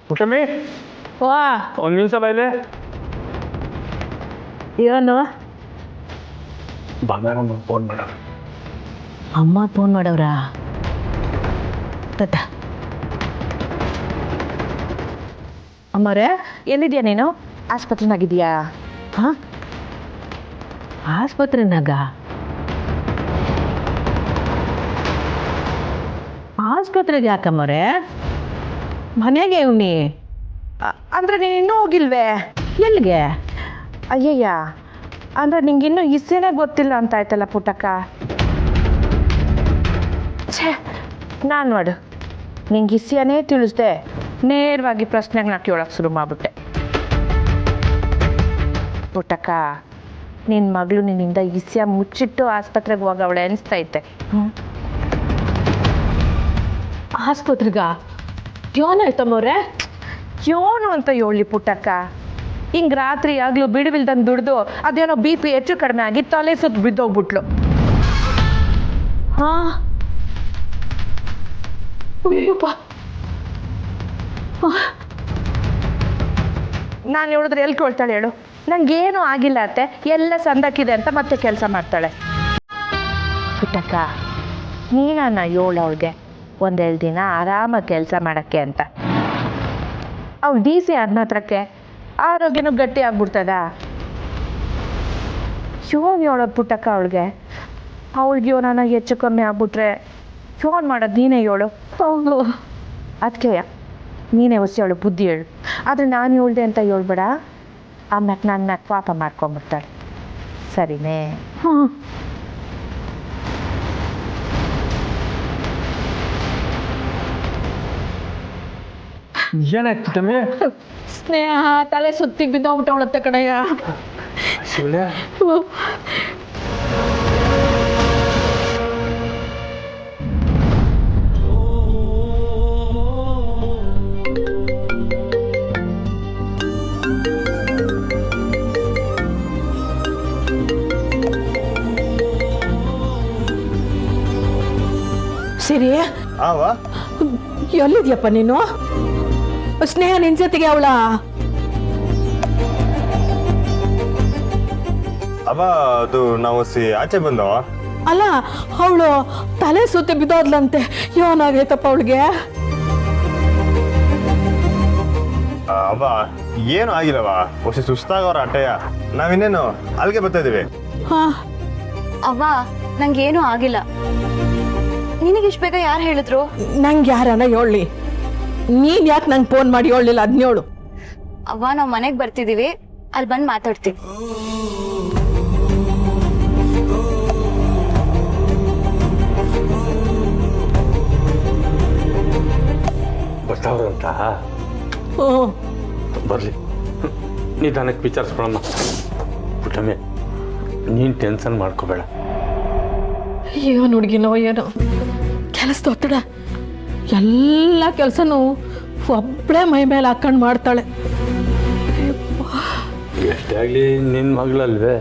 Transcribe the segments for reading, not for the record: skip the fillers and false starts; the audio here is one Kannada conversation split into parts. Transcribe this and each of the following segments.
ಪುಟ್ಟಮ್ಮಿ ವಾ ಒಂದು ನಿಮಿಷ ಬಾಯ್ಲೆ. ಏನು ಬಂಗಾರಮ್ಮ ಫೋನ್ ಮಾಡೋರು. ಅಮ್ಮ ಫೋನ್ ಮಾಡವ್ರಾ? ತತ್ತ ಅಮ್ಮರೇ, ಎಲ್ಲಿದ್ಯಾ ನೀನು? ಆಸ್ಪತ್ರೆನಾಗಿದೆಯಾ? ಹಾಂ, ಆಸ್ಪತ್ರೆನಾಗ? ಆಸ್ಪತ್ರೆಗೆ ಯಾಕಮ್ಮರೇ? ಮನೆಗೆ ಇವ್ನಿ ಅಂದರೆ ನೀನು ಇನ್ನೂ ಹೋಗಿಲ್ವೇ? ಎಲ್ಲಿಗೆ? ಅಯ್ಯಯ್ಯ, ಅಂದರೆ ನಿಂಗಿನ್ನೂ ಇಸ್ಸೇನೆ ಗೊತ್ತಿಲ್ಲ ಅಂತ ಆಯ್ತಲ್ಲ ಪುಟ್ಟಕ್ಕ. ಛೇ, ನಾನು ನೋಡು ನಿಂಗೆ ಇಸ್ಸಿಯನೇ ತಿಳಿಸ್ದೆ ನೇರವಾಗಿ ಪ್ರಶ್ನೆಗಳನ್ನ ಕೇಳೋಕ್ಕೆ ಶುರು ಮಾಡಿಬಿಟ್ಟೆ. ಪುಟ್ಟಕ್ಕ, ನಿನ್ನ ಮಗಳು ನಿನ್ನಿಂದ ಇಸ್ಯ ಮುಚ್ಚಿಟ್ಟು ಆಸ್ಪತ್ರೆಗೆ ಹೋಗವಳೆ ಅನಿಸ್ತೈತೆ. ಆಸ್ಪತ್ರೆಗ ಏನಾಯ್ತಮ್ಮವ್ರೆ? ಏನು ಅಂತ ಹೇಳಿ ಪುಟ್ಟಕ್ಕ, ಹಿಂಗೆ ರಾತ್ರಿ ಆಗಲೂ ಬಿಡುವಿಲ್ದಂಗೆ ದುಡ್ದು ಅದೇನೋ BP ಹೆಚ್ಚು ಕಡಿಮೆ ಆಗಿ ತಲೆ ಸುತ್ತ ಬಿದ್ದೋಗ್ಬಿಟ್ಲು. ಹಾಂ, ನಾನು ಹೇಳಿದ್ರೆ ಎಲ್ಲಿ ಕೇಳ್ತಾಳೆ ಹೇಳು? ನಂಗೇನು ಆಗಿಲ್ಲ ಅತ್ತೆ, ಎಲ್ಲ ಸಂದಕ್ಕಿದೆ ಅಂತ ಮತ್ತೆ ಕೆಲಸ ಮಾಡ್ತಾಳೆ. ಪುಟ್ಟಕ್ಕ, ನೀನನ್ನ ಹೇಳು ಅವಳಿಗೆ ಒಂದೆರಡು ದಿನ ಆರಾಮಾಗಿ ಕೆಲಸ ಮಾಡೋಕ್ಕೆ ಅಂತ. ಅವ್ಳು DC ಅನ್ನ ಹತ್ರಕ್ಕೆ ಆರೋಗ್ಯನೂ ಗಟ್ಟಿ ಆಗ್ಬಿಡ್ತದ. ಫೋನ್ ಹೇಳೋದು ಪುಟ್ಟಕ್ಕ ಅವಳಿಗೆ. ಅವಳಿಗೆ ನನಗೆ ಹೆಚ್ಚು ಕಮ್ಮಿ ಆಗ್ಬಿಟ್ರೆ ಫೋನ್ ಮಾಡೋದು ನೀನೇ ಹೇಳು. ಹೌದು, ಅದಕ್ಕೆ ನೀನೇ ಹೊಸಿ ಹೇಳು, ಬುದ್ಧಿ ಹೇಳು. ಆದರೆ ನಾನು ಹೇಳ್ದೆ ಅಂತ ಹೇಳ್ಬೇಡ, ಆಮ್ಯಾಕೆ ನನ್ನ ಪಾಪ ಮಾಡ್ಕೊಂಬಿಡ್ತಾಳೆ. ಸರಿನೇ? ಹ್ಞೂ. ಏನಾಯ್ತು ಪುಟ್ಟಮ್ಮಿ? ಸ್ನೇಹ ತಲೆ ಸುತ್ತಿ ಬಿದ್ದೋಗ್ಬಿಟ್ಟವಳತ್ತೆ ಕಡೆಯ. ಶಿವಲೆ, ಸರಿ, ಆವಾ ಎಲ್ಲಿದ್ಯಪ್ಪ ನೀನು? ಸ್ನೇಹ ನಿನ್ ಜೊತೆಗೆ ಅವಳ? ಅವ ಅದು ನಾವು ಆಚೆ ಬಂದವ. ಅಲ್ಲ, ಅವಳು ತಲೆ ಸುತ್ತಿ ಬಿದ್ದೋದ್ಲಂತೆ. ಏನಾಗೈತಪ್ಪ ಅವಳಿಗೆ? ಅವ ಏನು ಆಗಿಲ್ಲವ, ಹೊಸ ಸುಸ್ತಾಗವ್ರ ಅಟ್ಟೆಯ. ನಾವಿನ್ನೇನು ಅಲ್ಲಿಗೆ ಬರ್ತಾ ಇದೀವಿ. ಹಾ, ಅವ್ವ, ನಂಗೇನು ಆಗಿಲ್ಲ. ನಿನಗಿಷ್ಟು ಬೇಗ ಯಾರು ಹೇಳಿದ್ರು? ನಂಗೆ ಯಾರನ್ನ ಹೇಳಿ, ನೀನ್ ಯಾಕೆ ನಂಗೆ ಫೋನ್ ಮಾಡಿ ಹೇಳಲಿಲ್ಲ? ಅದ್ನೇಳು. ಅವ್ವ, ನಾವು ಮನೆಗೆ ಬರ್ತಿದೀವಿ, ಅಲ್ಲಿ ಬಂದು ಮಾತಾಡ್ತೀವಿ. ಬರ್ತಾವ್ರಂತ ಹ್ಞೂ, ಬರಲಿ, ನಿಧಾನಕ್ಕೆ ವಿಚಾರಿಸ್ಕೊಳಮ್ಮ. ಪುಟ್ಟಮ್ಮಿ, ನೀನು ಟೆನ್ಷನ್ ಮಾಡ್ಕೋಬೇಡ. ಏನು ಹುಡುಗಿನೋ ಏನೋ, ಕೆಲಸದ ಒತ್ತಡ, ಎಲ್ಲ ಕೆಲಸನೂ ಒಬ್ಬಳೇ ಮೈ ಮೇಲೆ ಹಾಕೊಂಡು ಮಾಡ್ತಾಳೆ. ಎಷ್ಟೇ ಆಗಲಿ ನಿನ್ನ ಮಗಳಲ್ವೇ?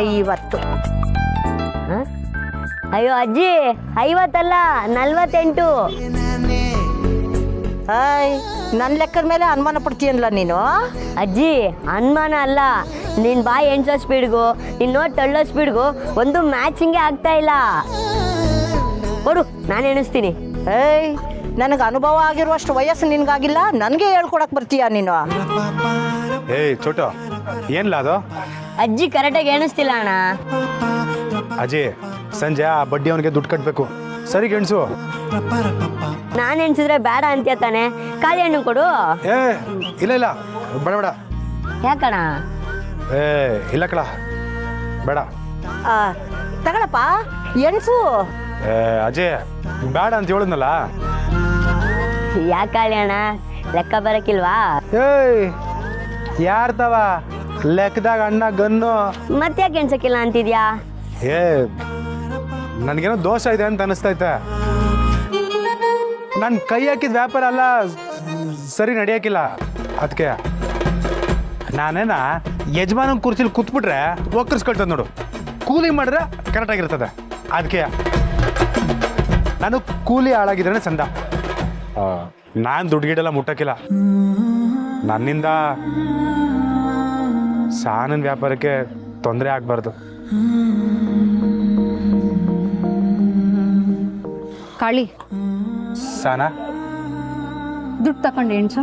ಐವತ್ತು. ಅಯ್ಯೋ ಅಜ್ಜಿ, 50 ಅಲ್ಲ 48. ಹಾಯ್, ನನ್ನ ಲೆಕ್ಕದ ಮೇಲೆ ಅನುಮಾನ ಪಡ್ತೀಯಲ್ಲ ನೀನು? ಅಜ್ಜಿ, ಅನುಮಾನ ಅಲ್ಲ, ನಿನ್ನ ಬಾಯಿ ಎಣ್ಸೋ ಸ್ಪೀಡ್ಗೂ ನಿನ್ನ ನೋಟ್ ತಳ್ಳೋ ಸ್ಪೀಡ್ಗೂ ಒಂದು ಮ್ಯಾಚಿಂಗೇ ಆಗ್ತಾ ಇಲ್ಲ. ಕೊಡು, ನಾನು ಎಣಿಸ್ತೀನಿ. ಏಯ್, ನನಗೆ ಅನುಭವ ಆಗಿರುವಷ್ಟು ವಯಸ್ಸು ನಿನಗಾಗಿಲ್ಲ, ನನಗೆ ಹೇಳ್ಕೊಡಕ್ಕೆ ಬರ್ತೀಯ ನೀನು? ಏಯ್ ಚೋಟ, ಏನ್ಲ ಅದು? ಅಜ್ಜಿ ಕರೆಕ್ಟಾಗಿ ಎಣಿಸ್ತಿಲ್ಲ ಅಣ್ಣ. ಅಜಯ್, ಸಂಜೆ ಆ ಬಡ್ಡಿ ಅವನಿಗೆ ದುಡ್ಡು ಕಟ್ಟಬೇಕು. ಸರಿ ಗೆಣಸು. ನಾನು ಎಣಿಸಿದ್ರೆ ಬೇಡ ಅಂತೀಯ ತಾನೆ? ಖಾಲಿ ಹಣ್ಣು ಕೊಡು. ಏ ಇಲ್ಲ ಇಲ್ಲ, ಬೇಡ ಬೇಡ. ಯಾಕಣ? ಏ ಇಲ್ಲ ಕಳ, ಬೇಡ. ತಗೊಳಪ್ಪ, ಎಣಸು. ಏ ಅಜಯ್, ಬೇಡ ಅಂತ ಹೇಳಿದ್ನಲ್ಲ. ಯಾಕೆ ಅಣ್ಣ, ಲೆಕ್ಕ ಬರಕಿಲ್ವಾ? ಏಯ್, ಯಾರ್ತವ ಲೆಕ್ಕದಾಗ ಅಣ್ಣ ಗನ್ನು? ಮತ್ತ್ಯಾಕೆ ಎಣ್ಸಕ್ಕಿಲ್ಲ ಅಂತಿದ್ಯಾ? ಏ, ನನಗೇನೋ ದೋಷ ಇದೆ ಅಂತ ಅನಿಸ್ತೈತೆ. ನನ್ನ ಕೈ ಹಾಕಿದ ವ್ಯಾಪಾರ ಅಲ್ಲ ಸರಿ ನಡೆಯೋಕ್ಕಿಲ್ಲ. ಅದಕ್ಕೆ ನಾನೇನ ಯಜಮಾನನ ಕುರ್ಚಿಲಿ ಕೂತ್ಬಿಟ್ರೆ ಒಕ್ಕರ್ಸ್ಕೊಳ್ತದೆ ನೋಡು. ಕೂಲಿ ಮಾಡಿದ್ರೆ ಕರೆಕ್ಟಾಗಿರ್ತದೆ. ಅದಕ್ಕೆ ನಾನು ಕೂಲಿ ಹಾಳಾಗಿದ್ರೆ ಚಂದ. ನಾನು ದುಡ್ಡು ಗಿಡೆಲ್ಲ ಮುಟ್ಟಕ್ಕಿಲ್ಲ. ನನ್ನಿಂದ ಸಾನನ್ ವ್ಯಾಪಾರಕ್ಕೆ ತೊಂದರೆ ಆಗಬಾರ್ದು. ಕಾಳಿ, ಸಾನ ದುಡ್ಡು ತಕೊಂಡು ಎಣ್ಸು.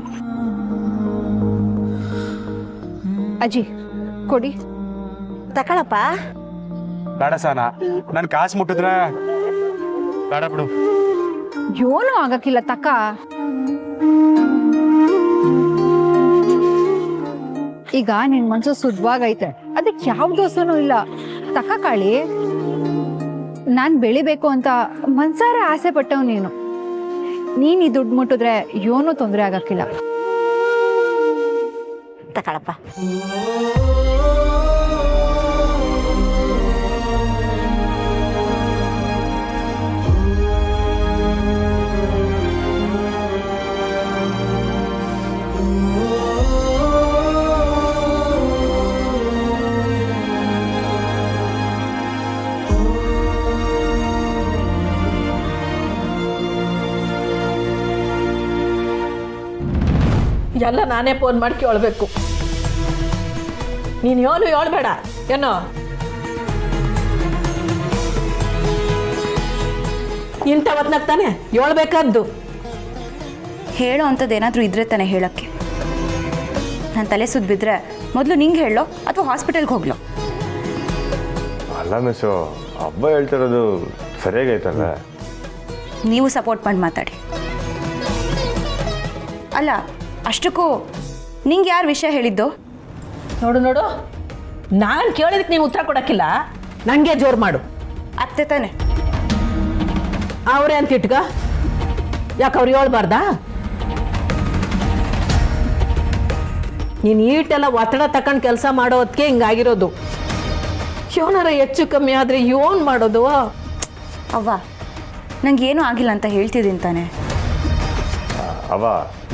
ಅಜ್ಜಿ ಕೊಡಿ. ತಕೊಳಪ್ಪ. ಬೇಡ ಸಾನ, ನನ್ನ ಕಾಸು ಮುಟ್ಟಿದ್ರೆ ಬೇಡ ಬಿಡು. ಏನೂ ಆಗಕ್ಕಿಲ್ಲ ತಕ್ಕ. ಈಗ ನಿನ್ ಮನ್ಸು ಶುದ್ಧವಾಗೈತೆ, ಅದಕ್ಕೆ ಯಾವ ದೋಸನೂ ಇಲ್ಲ. ತಕ್ಕ ಕಾಳಿ, ನಾನ್ ಬೆಳಿಬೇಕು ಅಂತ ಮನ್ಸಾರ ಆಸೆ ಪಟ್ಟವ್ ನೀನು ಈ ದುಡ್ಡು ಮುಟ್ಟಿದ್ರೆ ಏನೂ ತೊಂದರೆ ಆಗಕ್ಕಿಲ್ಲ. ತಕೊಳಪ್ಪ. ಎಲ್ಲ ನಾನೇ ಫೋನ್ ಮಾಡಿ ಕೇಳಬೇಕು. ನೀನು ಏನು ಹೇಳ್ಬೇಡ ಏನೋ. ಇಂಥವತ್ನಾಗ ತಾನೆ ಹೇಳ್ಬೇಕಾದ್ದು. ಹೇಳೋ ಅಂಥದ್ದು ಏನಾದರೂ ಇದ್ರೆ ತಾನೆ ಹೇಳೋಕ್ಕೆ. ನಾನು ತಲೆ ಸುದ್ದು ಬಿದ್ದರೆ ಮೊದಲು ನಿಂಗೆ ಹೇಳೋ ಅಥವಾ ಹಾಸ್ಪಿಟಲ್ಗೆ ಹೋಗ್ಲೋ? ಅಲ್ಲ ಮಿಸ್ಸು, ಹಬ್ಬ ಹೇಳ್ತಿರೋದು ಸರಿಯಾಗೈತಲ್ಲ. ನೀವು ಸಪೋರ್ಟ್ ಮಾಡಿ ಮಾತಾಡಿ. ಅಲ್ಲ, ಅಷ್ಟಕ್ಕೂ ನಿಂಗೆ ಯಾರು ವಿಷಯ ಹೇಳಿದ್ದು? ನೋಡು ನೋಡು, ನಾನು ಕೇಳಿದಕ್ಕೆ ನೀನು ಉತ್ತರ ಕೊಡೋಕ್ಕಿಲ್ಲ, ನನಗೆ ಜೋರು ಮಾಡು. ಅತ್ತೆ ತಾನೆ ಅವರೇ ಅಂತ ಇಟ್ಕ. ಯಾಕೆ ಅವ್ರು ಹೇಳ್ಬಾರ್ದಾ? ನೀನು ಈಟೆಲ್ಲ ಒತ್ತಡ ತಗೊಂಡು ಕೆಲಸ ಮಾಡೋ ಹೊತ್ತಿಗೆ ಹಿಂಗಾಗಿರೋದು. ಏನಾರ ಹೆಚ್ಚು ಕಮ್ಮಿ ಆದರೆ ಏನು ಮಾಡೋದು? ಅವ್ವ, ನಂಗೇನೂ ಆಗಿಲ್ಲ ಅಂತ ಹೇಳ್ತಿದ್ದೀನಿ ತಾನೆ. ಅವ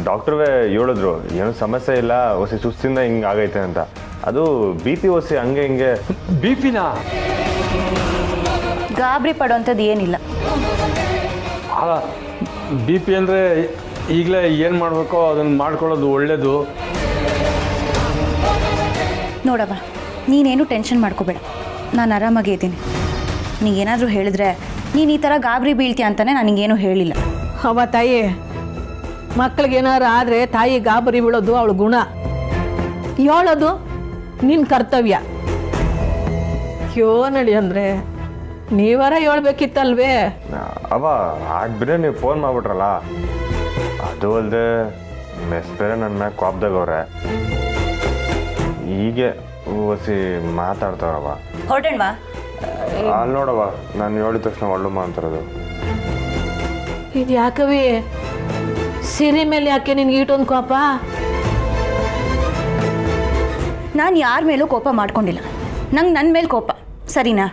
ಡಾಕ್ಟ್ರವೇ ಹೇಳಿದ್ರು ಏನೂ ಸಮಸ್ಯೆ ಇಲ್ಲ, ಹೊಸಿ ಸುಸ್ತಿಂದ ಹಿಂಗೆ ಆಗೈತೆ ಅಂತ. ಅದು ಬಿ ಪಿ ಹೊಸಿ ಹಂಗೆ ಹಿಂಗೆ. ಬಿ ಪಿನಾ? ಗಾಬರಿ ಪಡೋವಂಥದ್ದು ಏನಿಲ್ಲ. ಬಿ ಪಿ ಅಂದರೆ ಈಗಲೇ ಏನು ಮಾಡಬೇಕೋ ಅದನ್ನು ಮಾಡ್ಕೊಳ್ಳೋದು ಒಳ್ಳೆಯದು. ನೋಡವ್ವ, ನೀನೇನು ಟೆನ್ಷನ್ ಮಾಡ್ಕೋಬೇಡ, ನಾನು ಆರಾಮಾಗೇ ಇದ್ದೀನಿ. ನೀಗೇನಾದರೂ ಹೇಳಿದ್ರೆ ನೀನು ಈ ಥರ ಗಾಬರಿ ಬೀಳ್ತೀಯ ಅಂತಲೇ ನಾನು ನಿಂಗೇನು ಹೇಳಿಲ್ಲ. ಅವ ತಾಯಿ, ಮಕ್ಳಿಗೇನಾರು ಆದರೆ ತಾಯಿ ಗಾಬರಿ ಬೀಳೋದು ಅವಳು ಗುಣ. ಹೇಳೋದು ನಿನ್ನ ಕರ್ತವ್ಯ. ನಡಿ ಅಂದರೆ ನೀವರ ಹೇಳ್ಬೇಕಿತ್ತಲ್ವೇ? ಅವ ಆಗ ಬೇರೆ ನೀವು ಫೋನ್ ಮಾಡ್ಬಿಟ್ರಲ್ಲ, ಅದು ಅಲ್ಲದೆ ಮೆಸ್ ಬೇರೆ ನನ್ನ ಮ್ಯಾಗ ಕೋಪದಾಗವ್ರೆ. ಹೀಗೆ ಹೊಸಿ ಮಾತಾಡ್ತಾವ್ರವ. ಹೊರಟಣ್ವಾ? ಅಲ್ಲಿ ನೋಡವ, ನಾನು ಹೇಳಿದ ತಕ್ಷಣ ಒಳ್ಳೆ ಮಾತಾಡೋದು. ಇದು ಯಾಕವಿ ಸಿರಿ ಮೇಲೆ ಯಾಕೆ ನಿನ್ಗೆ ಈಟೊಂದು ಕೋಪ? ನಾನು ಯಾರ ಮೇಲೂ ಕೋಪ ಮಾಡ್ಕೊಂಡಿಲ್ಲ. ನಂಗೆ ನನ್ನ ಮೇಲೆ ಕೋಪ, ಸರಿನಾ?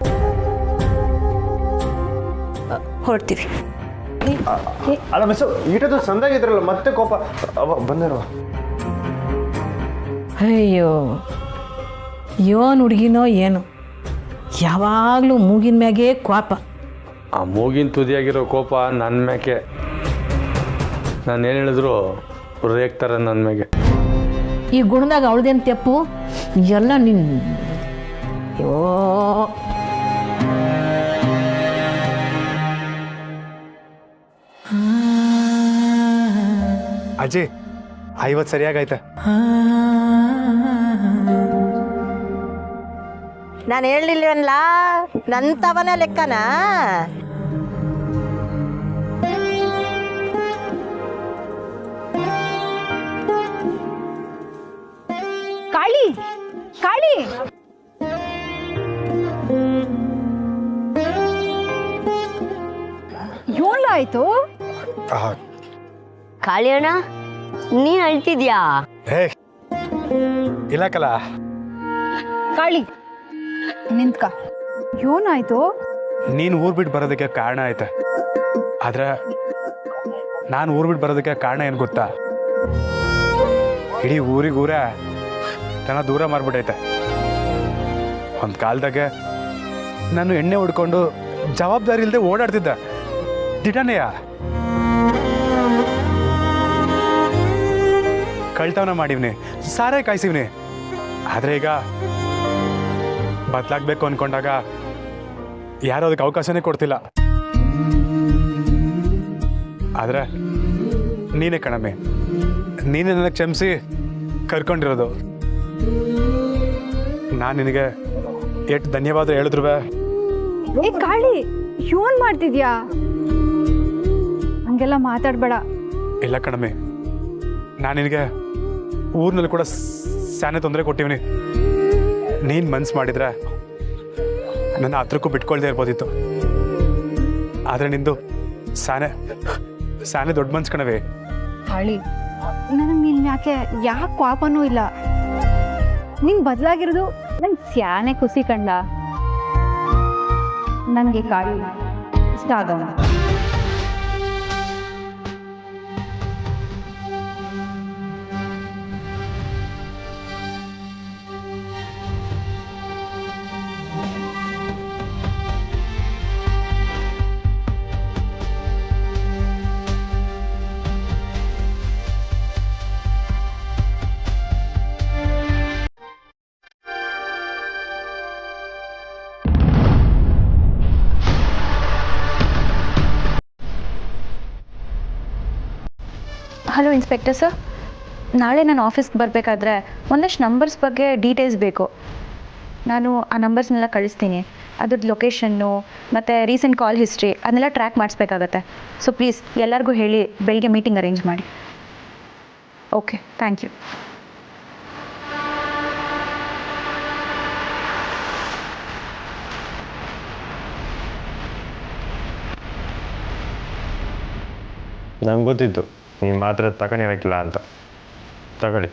ಹೊರಡ್ತೀವಿ. ಅಲ್ಲ ಮಿಸ್, ಈಟದು ಸಂದಾಗಿದ್ರಲ್ಲ, ಮತ್ತೆ ಕೋಪ. ಅವ ಬಂದೇನವ. ಅಯ್ಯೋ, ಯೋನ್ ಹುಡುಗಿನೋ ಏನು, ಯಾವಾಗಲೂ ಮೂಗಿನ ಮ್ಯಾಗೆ ಕೋಪ. ಆ ಮೂಗಿನ ತುದಿಯಾಗಿರೋ ಕೋಪ ನನ್ನ ಮ್ಯಾಕೆ. ನಾನು ಏನು ಹೇಳಿದ್ರು ರೇಗ್ತಾರೆ ನನ್ನ ಮ್ಯಾಗೆ. ಈ ಗುಣದಾಗ ಅವಳದೇನು ತೆಪ್ಪು? ಎಲ್ಲ ನಿನ್ನ. ಅಯ್ಯೋ, ಅಜ್ಜಿ 50 ಸರಿಯಾಗೈತೆ. ನಾನು ಹೇಳಿಲ್ವಲ್ಲ, ನಂತವನ ಲೆಕ್ಕನಾ? ಕಾಳಿ, ಕಾಳಿ, ಏನಾಯ್ತು? ಕಾಳಿ ಅಣ್ಣ, ನೀನ್ ಅಳ್ತಿದ್ಯಾ? ಹೇ ಇಲ್ಲಕಲ್ಲ. ಕಾಳಿ ನಿಂತ್ಕ. ಏನಾಯ್ತು? ನೀನು ಊರ್ ಬಿಟ್ಟು ಬರೋದಕ್ಕೆ ಕಾರಣ ಆಯ್ತೆ. ಆದ್ರೆ ನಾನು ಊರ್ ಬಿಟ್ಟು ಬರೋದಕ್ಕೆ ಕಾರಣ ಏನು ಗೊತ್ತಾ? ಇಡೀ ಊರಿಗೂರೇ ನನ್ನ ದೂರ ಮಾರ್ಬಿಟ್ಟೈತೆ. ಒಂದು ಕಾಲದಾಗೆ ನಾನು ಎಣ್ಣೆ ಹೊಡ್ಕೊಂಡು ಜವಾಬ್ದಾರಿ ಇಲ್ಲದೆ ಓಡಾಡ್ತಿದ್ದೆ. ದಿಟನೆಯ ಕಳ್ತವನ ಮಾಡಿವ್ನಿ, ಸಾರೇ ಕಾಯಿಸಿವ್ನಿ. ಆದರೆ ಈಗ ಬದಲಾಗಬೇಕು ಅಂದ್ಕೊಂಡಾಗ ಯಾರೂ ಅದಕ್ಕೆ ಅವಕಾಶನೇ ಕೊಡ್ತಿಲ್ಲ. ಆದರೆ ನೀನೇ ಕಣಮೆ, ನೀನೇ ನನಗೆ ಕ್ಷಮಿಸಿ ಕರ್ಕೊಂಡಿರೋದು. ನಾನು ನಿನಗೆ ಎಷ್ಟು ಧನ್ಯವಾದ ಹೇಳಿದ್ರು. ಏ ಕಾಳಿ, ಏನ್ ಮಾಡ್ತಿದ್ಯಾ? ಹಂಗೆಲ್ಲ ಮಾತಾಡ್ಬೇಡ. ಇಲ್ಲ ಕಣಮೆ, ನಾನು ನಿನಗೆ ಊರಿನಲ್ಲಿ ಕೂಡ ಸ್ಯಾನೆ ತೊಂದರೆ ಕೊಟ್ಟಿವ್ನಿ. ನೀನು ಮನ್ಸು ಮಾಡಿದ್ರೆ ನನ್ನ ಹತ್ರಕ್ಕೂ ಬಿಟ್ಕೊಳ್ದೇ ಇರ್ಬೋದಿತ್ತು. ಆದರೆ ನಿಂದು ಸ್ಯಾನೆ ದೊಡ್ಡ ಮನ್ಸು ಕಣವೇ. ಕಾಳಿ, ನನಗೆ ನಿನ್ ಯಾಕೆ ಕೋಪನೂ ಇಲ್ಲ. ನಿಂಗೆ ಬದಲಾಗಿರೋದು ನಂಗೆ ಸ್ಯಾನೆ ಖುಷಿ ಕಂಡ. ನನಗೆ ಕಾಳಿ ಇಷ್ಟ ಆಗೋಣ. ಹಲೋ ಇನ್ಸ್ಪೆಕ್ಟರ್ ಸರ್, ನಾಳೆ ನಾನು ಆಫೀಸ್ಗೆ ಬರಬೇಕಾದ್ರೆ ಒಂದಷ್ಟು ನಂಬರ್ಸ್ ಬಗ್ಗೆ ಡೀಟೇಲ್ಸ್ ಬೇಕು. ನಾನು ಆ ನಂಬರ್ಸ್ನೆಲ್ಲ ಕಳಿಸ್ತೀನಿ. ಅದ್ರದ್ದು ಲೊಕೇಶನ್ನು ಮತ್ತು ರೀಸೆಂಟ್ ಕಾಲ್ ಹಿಸ್ಟ್ರಿ ಅದನ್ನೆಲ್ಲ ಟ್ರ್ಯಾಕ್ ಮಾಡಿಸ್ಬೇಕಾಗತ್ತೆ. ಸೊ ಪ್ಲೀಸ್ ಎಲ್ಲರಿಗೂ ಹೇಳಿ ಬೆಳಿಗ್ಗೆ ಮೀಟಿಂಗ್ ಅರೇಂಜ್ ಮಾಡಿ. Okay, thank you. ನಂಗೆ ಗೊತ್ತಿತ್ತು ನೀವು ಮಾತ್ರ ತಗೊಂಡಿರಕ್ಕಿಲ್ಲ ಅಂತ. ತಗೊಳ್ಳಿ.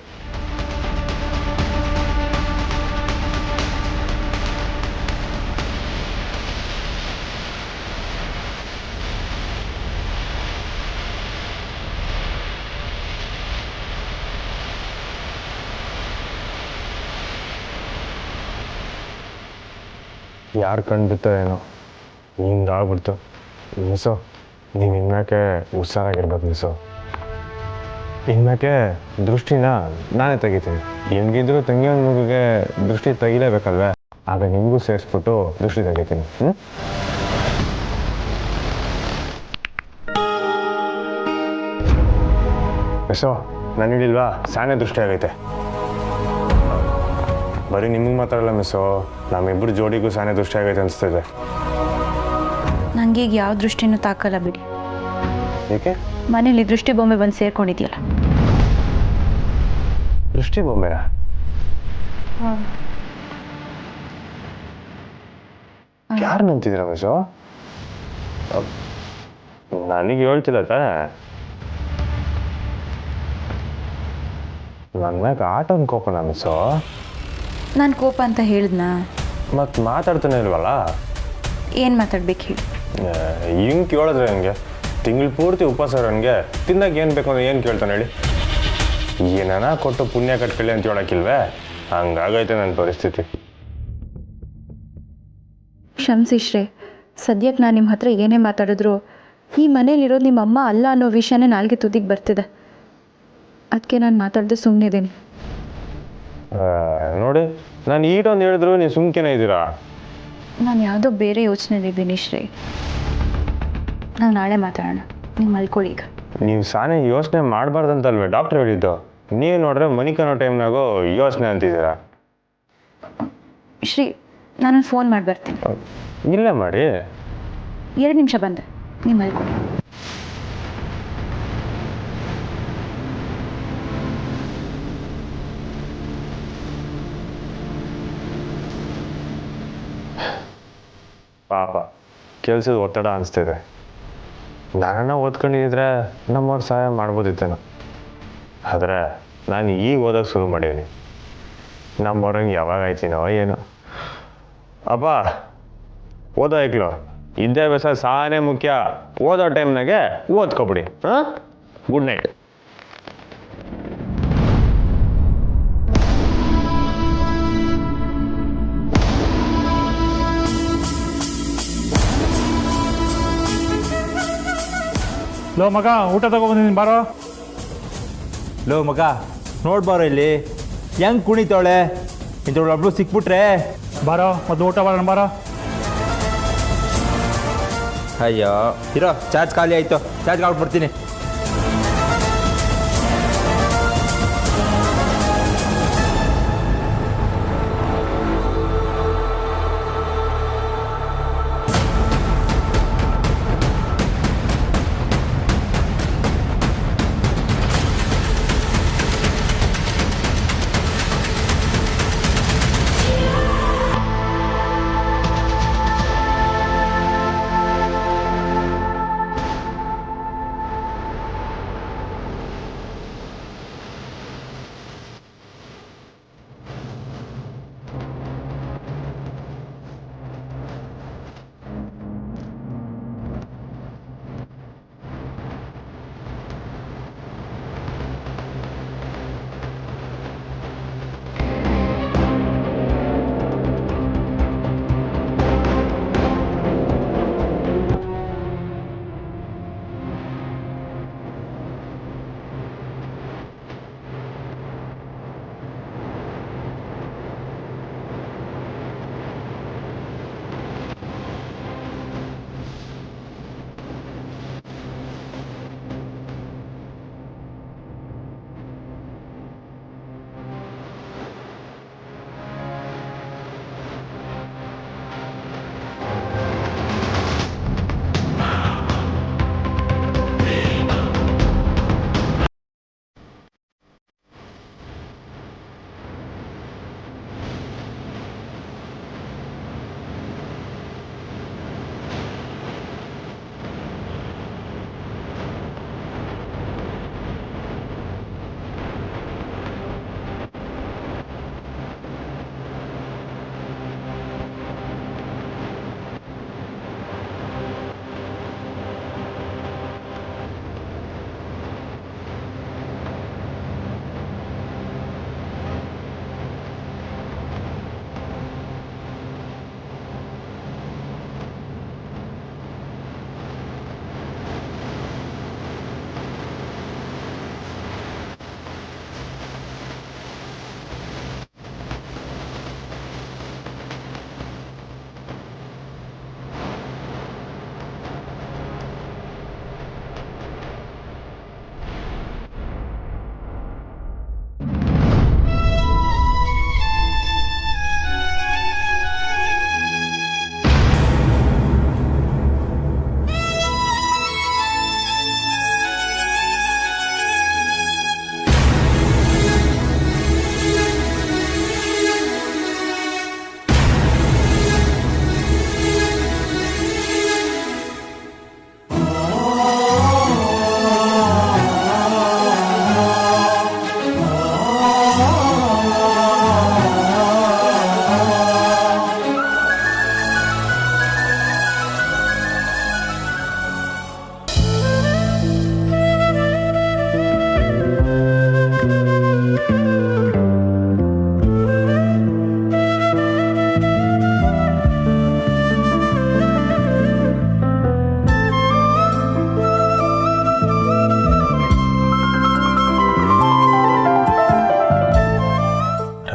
ಯಾರು ಕಂಡುಬಿತ್ತೋ ಏನೋ ಹಿಂಗಾಗ್ಬಿಡ್ತು. ಮಿಸ್ಸು, ನೀವು ಇನ್ಮ್ಯಾಕೆ ಹುಷಾರಾಗಿರ್ಬೇಕು ಮಿಸ್ಸು. ಇನ್ಮ್ಯಾಕೆ ದೃಷ್ಟಿನ ನಾನೇ ತೆಗಿತೀನಿ. ಹೆಂಗಿದ್ರು ತಂಗಿ ಒಂದು ಮಗುಗೆ ದೃಷ್ಟಿ ತೆಗಿಲೇಬೇಕಲ್ವೇ? ಆಗ ನಿಮಗೂ ಸೇರಿಸ್ಬಿಟ್ಟು ದೃಷ್ಟಿ ತೆಗಿತೀನಿ. ಮಿಸ್ಸು, ನಾನು ಹೇಳಿಲ್ವಾ ಸ್ಯಾನೆ ದೃಷ್ಟಿ ಆಗೈತೆ. ಬರೀ ನಿಮಗೆ ಮಾತ್ರ ಅಲ್ಲ ಮಿಸ್ಸು, ನಮ್ಮಿಬ್ಬರು ಜೋಡಿಗೂ ಸ್ಯಾನೆ ದೃಷ್ಟಿ ಆಗೈತೆ ಅನಿಸ್ತಿದೆ. ನನಗೀಗ ಯಾವ ದೃಷ್ಟಿನೂ ತಾಕಲ್ಲ ಬಿಡಿ. ಏಕೆ? ಮನೇಲಿ ದೃಷ್ಟಿ ಬೊಂಬೆ ಬಂದು ಸೇರ್ಕೊಂಡಿದೆಯಲ್ಲ. ದೃಷ್ಟಿ ಬೊಂಬೆ? ಯಾರು ನಂತಿದ್ದೀರ ಮಿಸ್ಸು? ನನಗೆ ಹೇಳ್ತಿಲ್ಲ ತಾನೆ? ನನ್ನ ಮ್ಯಾಗ ಆಟ ಅನ್ಕೋಪಣ ಮಿಸ್ಸು. ನಾನು ಕೋಪ ಅಂತ ಹೇಳಿದ್ನಾ? ಮತ್ತು ಮಾತಾಡ್ತಾನೆ ಇಲ್ವಲ್ಲ? ಏನು ಮಾತಾಡ್ಬೇಕು ಹೇಳಿ? ಹಿಂಗೆ ಕೇಳಿದ್ರೆ ನನಗೆ ತಿಂಗಳು ಪೂರ್ತಿ ಉಪವಾಸ ನನಗೆ ತಿನ್ನಕ್ಕೆ ಏನು ಬೇಕು ಅಂದ್ರೆ ಏನು ಕೇಳ್ತಾನೆ ಹೇಳಿ? ಏನನ ಕೊಟ್ಟು ಪುಣ್ಯ ಕಟ್ಕೊಳ್ಳಿ ಅಂತ ಹೇಳೋಕ್ಕಿಲ್ವೇ? ಹಂಗಾಗೈತೆ ನನ್ನ ಪರಿಸ್ಥಿತಿ. ಕ್ಷಮಿಸಿ ಶ್ರೇ, ಸದ್ಯಕ್ಕೆ ನಾನು ನಿಮ್ಮ ಹತ್ರ ಏನೇ ಮಾತಾಡಿದ್ರು ಈ ಮನೇಲಿರೋದು ನಿಮ್ಮ ಅಮ್ಮ ಅಲ್ಲ ಅನ್ನೋ ವಿಷಯನೇ ನಾಲ್ಗೆ ತುದಿಗೆ ಬರ್ತಿದೆ. ಅದಕ್ಕೆ ನಾನು ಮಾತಾಡದೆ ಸುಮ್ಮನೆ ಇದ್ದೀನಿ. ನೋಡಿ, ನಾನು ಈಟೊಂದು ಹೇಳಿದ್ರು ನೀವು ಸುಮ್ಕೆನೇ ಇದ್ದೀರಾ. ನಾನು ಯಾವುದೋ ಬೇರೆ ಯೋಚನೆಯಲ್ಲಿದ್ದೀನಿ ಶ್ರೇ. ನಾವು ನಾಳೆ ಮಾತಾಡೋಣ. ನೀವು ಮಲ್ಕೊಳ್ಳಿ ಈಗ. ನೀವು ಸಾನೆ ಯೋಚನೆ ಮಾಡಬಾರ್ದಂತಲ್ವೇ ಡಾಕ್ಟ್ರ್ ಹೇಳಿದ್ದು? ನೀವು ನೋಡ್ರೆ ಮನಿಕನೋ ಟೈಮ್ನಾಗೂ ಯೋಚನೆ ಅಂತಿದ್ದೀರಾ. ಶ್ರೀ, ನಾನೊಂದು ಫೋನ್ ಮಾಡಿ ಬರ್ತೀನಿ. ಇಲ್ಲೇ ಮಾಡಿ. 2 ನಿಮಿಷ ಬಂದೆ, ನೀವು ಮಲ್ಕೊಳ್ಳಿ. ಪಾಪ ಕೆಲಸದ ಒತ್ತಡ ಅನಿಸ್ತಿದೆ. ನಾನನ್ನ ಓದ್ಕೊಂಡಿದ್ರೆ ನಮ್ಮವ್ರು ಸಹಾಯ ಮಾಡ್ಬೋದಿತ್ತೇನೋ. ಆದರೆ ನಾನು ಈಗ ಓದೋಕೆ ಶುರು ಮಾಡೀನಿ. ನಮ್ಮವ್ರಂಗೆ ಯಾವಾಗ ಆಯ್ತೀನೋ ಏನೋ. ಅಪ್ಪ ಓದೋ ಐಕ್ಲು, ವಿದ್ಯಾಭ್ಯಾಸ ಸಾನೇ ಮುಖ್ಯ. ಓದೋ ಟೈಮ್ನಾಗೆ ಓದ್ಕೊಬಿಡಿ. ಹಾಂ, ಗುಡ್ ನೈಟ್. ಲೋ ಮಗ ಊಟ ತಗೊಬಂದಿದ್ದೀನಿ ಬಾರೋ. ಲೋ ಮಗ ನೋಡ್ಬಾರೋ ಇಲ್ಲಿ ಹೆಂಗೆ ಕುಣಿತಾವಳೆ ಇಂಥವಳೊಬ್ಳು ಸಿಕ್ಬಿಟ್ರೆ. ಬಾರೋ ಮೊದಲು ಊಟ ಮಾಡೋಣ ಬಾರೋ. ಅಯ್ಯೋ ಇರೋ ಚಾರ್ಜ್ ಖಾಲಿ ಆಯಿತು, ಚಾರ್ಜ್ ಹಾಕ್ಬಿಡ್ತೀನಿ.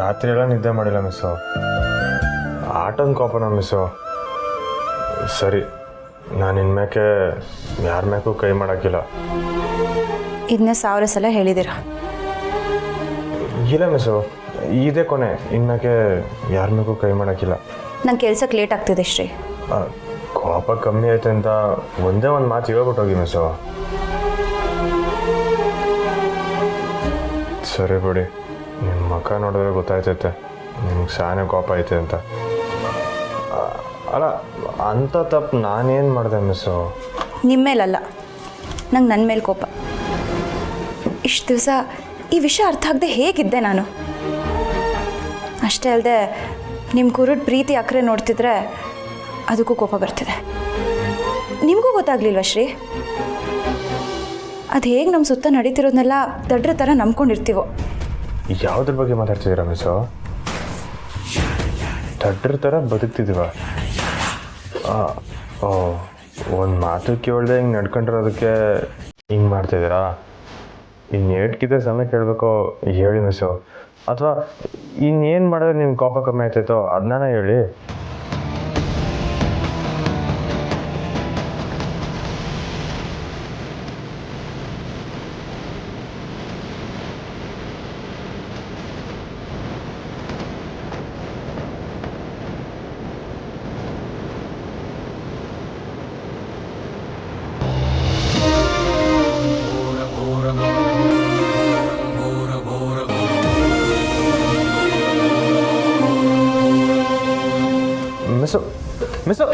ರಾತ್ರಿ ಎಲ್ಲ ನಿದ್ದೆ ಮಾಡಿಲ್ಲ ಮಿಸ್ಸು. ಆಟದ ಕೋಪನ ಮಿಸ್ಸು. ಸರಿ, ನಾನು ಇನ್ಮೇಕೆ ಯಾರ ಮೇಕೂ ಕೈ ಮಾಡೋಕ್ಕಿಲ್ಲ. ಇದನ್ನೇ 1000 ಸಲ ಹೇಳಿದ್ದೀರಾ. ಇಲ್ಲ ಮಿಸ್ಸು, ಇದೇ ಕೊನೆ. ಇನ್ಮೇಕೆ ಯಾರ ಮೇಕೂ ಕೈ ಮಾಡೋಕ್ಕಿಲ್ಲ. ನಂಗೆ ಕೆಲ್ಸಕ್ಕೆ ಲೇಟ್ ಆಗ್ತಿದೆ ಶ್ರೀ. ಕೋಪ ಕಮ್ಮಿ ಆಯ್ತು ಅಂತ ಒಂದೇ ಒಂದು ಮಾತು ಹೇಳ್ಬಿಟ್ಟು ಹೋಗಿ ಮಿಸ್ಸು. ಸರಿ ಬಿಡಿ, ನಿಮ್ಮ ಮುಖ ನೋಡಿದ್ರೆ ಗೊತ್ತಾಯ್ತೈತೆ ನಿಮ್ಗೆ ಶಾನೆ ಕೋಪ ಐತೆ ಅಂತ. ಅಲ್ಲ, ಅಂಥ ತಪ್ಪು ನಾನೇನು ಮಾಡಿದೆ ಮಿಸ್ಸು? ನಿಮ್ಮ ಮೇಲಲ್ಲ, ನಂಗೆ ನನ್ನ ಮೇಲೆ ಕೋಪ. ಇಷ್ಟು ದಿವಸ ಈ ವಿಷಯ ಅರ್ಥ ಆಗದೆ ಹೇಗಿದ್ದೆ ನಾನು. ಅಷ್ಟೇ ಅಲ್ಲದೆ ನಿಮ್ಮ ಕುರುಡ್ ಪ್ರೀತಿ ಅಕ್ರೆ ನೋಡ್ತಿದ್ರೆ ಅದಕ್ಕೂ ಕೋಪ ಬರ್ತಿದೆ. ನಿಮಗೂ ಗೊತ್ತಾಗ್ಲಿಲ್ವ ಶ್ರೀ? ಅದು ಹೇಗೆ ನಮ್ಮ ಸುತ್ತ ನಡೀತಿರೋದನ್ನೆಲ್ಲ ದಡ್ರ ಥರ ನಂಬ್ಕೊಂಡಿರ್ತೀವೋ. ಯಾವುದ್ರ ಬಗ್ಗೆ ಮಾತಾಡ್ತಿದ್ದೀರಾ ಮಿಸ್ಸು? ದಡ್ರ ಥರ ಬದುಕ್ತಿದ್ದೀವ? ಓ, ಒಂದು ಮಾತು ಕೇಳ್ದೆ ಹಿಂಗೆ ನಡ್ಕೊಂಡಿರೋದಕ್ಕೆ ಹಿಂಗೆ ಮಾಡ್ತಿದ್ದೀರಾ? ಇನ್ನು ಏಟ್ಕಿದ್ರೆ ಸಮಯ ಕೇಳಬೇಕು ಹೇಳಿ ಮಿಸ್ಸು, ಅಥವಾ ಇನ್ನೇನು ಮಾಡಿದ್ರೆ ನಿಮ್ಮ ಕೋಪ ಕಮ್ಮಿ ಆಗ್ತೈತೋ ಅದನ್ನ ಹೇಳಿ. ಮಿಸ್ಸು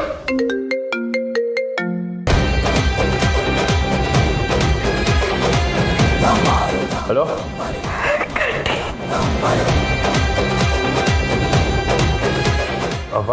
ಹಲೋ, ಅಪ್ಪ